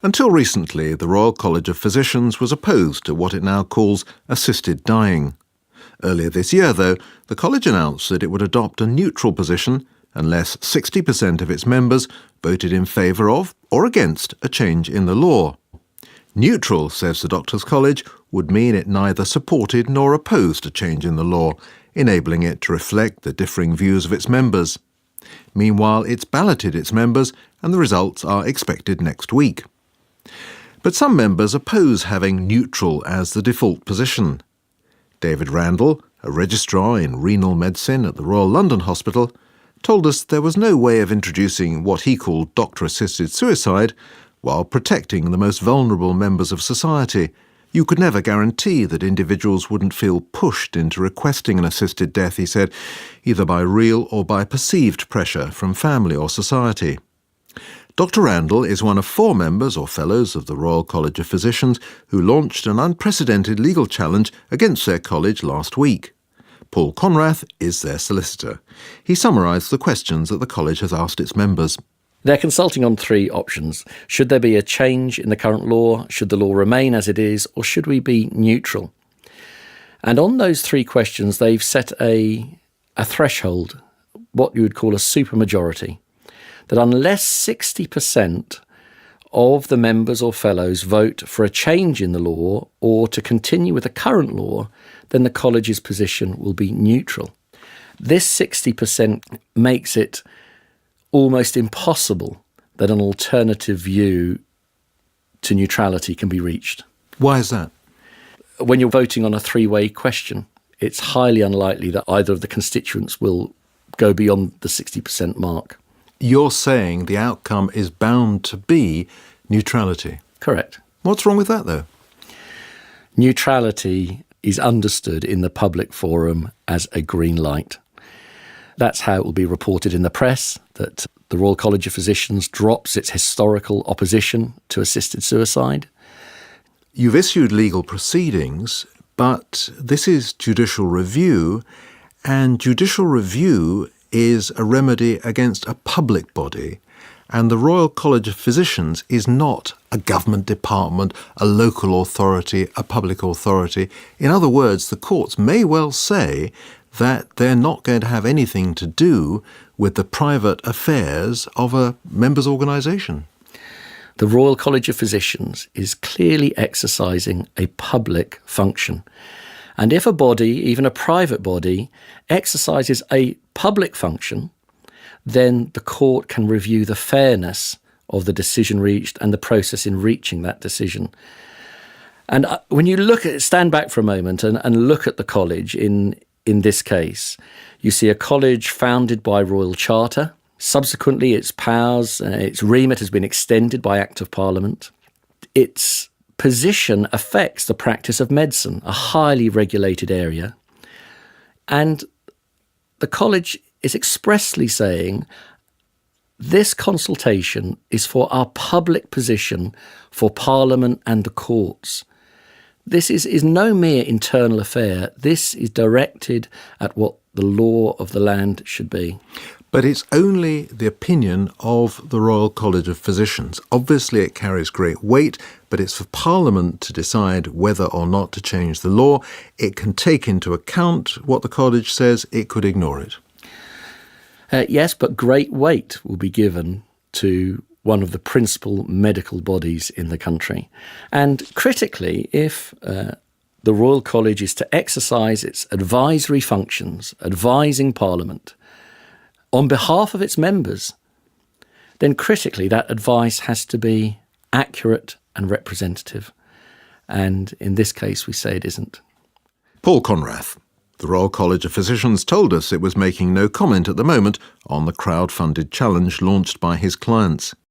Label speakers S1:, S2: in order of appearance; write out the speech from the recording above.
S1: Until recently, the Royal College of Physicians was opposed to what it now calls assisted dying. Earlier this year, though, the college announced that it would adopt a neutral position unless 60% of its members voted in favour of or against a change in the law. Neutral, says the Doctors' College, would mean it neither supported nor opposed a change in the law, enabling it to reflect the differing views of its members. Meanwhile, it's balloted its members and the results are expected next week. But some members oppose having neutral as the default position. David Randall, a registrar in renal medicine at the Royal London Hospital, told us there was no way of introducing what he called doctor-assisted suicide while protecting the most vulnerable members of society. You could never guarantee that individuals wouldn't feel pushed into requesting an assisted death, he said, either by real or by perceived pressure from family or society. Dr. Randall is one of 4 members or fellows of the Royal College of Physicians who launched an unprecedented legal challenge against their college last week. Paul Conrath is their solicitor. He summarised the questions that the college has asked its members.
S2: They're consulting on 3 options. Should there be a change in the current law? Should the law remain as it is? Or should we be neutral? And on those 3 questions, they've set a threshold, what you would call a supermajority, that unless 60% of the members or fellows vote for a change in the law or to continue with the current law, then the college's position will be neutral. This 60% makes it almost impossible that an alternative view to neutrality can be reached.
S1: Why is that?
S2: When you're voting on a 3-way question, it's highly unlikely that either of the constituents will go beyond the 60% mark.
S1: You're saying the outcome is bound to be neutrality.
S2: Correct.
S1: What's wrong with that, though?
S2: Neutrality is understood in the public forum as a green light. That's how it will be reported in the press, that the Royal College of Physicians drops its historical opposition to assisted suicide.
S1: You've issued legal proceedings, but this is judicial review, and judicial review is a remedy against a public body, and the Royal College of Physicians is not a government department, a local authority, a public authority. In other words, the courts may well say that they're not going to have anything to do with the private affairs of a members' organisation.
S2: The Royal College of Physicians is clearly exercising a public function. And if a body, even a private body, exercises a public function, then the court can review the fairness of the decision reached and the process in reaching that decision. And when you stand back for a moment and look at the college in this case, you see a college founded by royal charter. Subsequently, its powers, its remit has been extended by Act of Parliament. Its position affects the practice of medicine, a highly regulated area. And the college is expressly saying this consultation is for our public position, for Parliament and the courts. This is no mere internal affair. This is directed at what the law of the land should be.
S1: But it's only the opinion of the Royal College of Physicians. Obviously it carries great weight, but it's for Parliament to decide whether or not to change the law. It can take into account what the college says, it could ignore it.
S2: Yes, but great weight will be given to one of the principal medical bodies in the country. And critically, if the Royal College is to exercise its advisory functions, advising Parliament, on behalf of its members, then critically that advice has to be accurate and representative. And in this case, we say it isn't.
S1: Paul Conrath. The Royal College of Physicians told us it was making no comment at the moment on the crowd-funded challenge launched by his clients.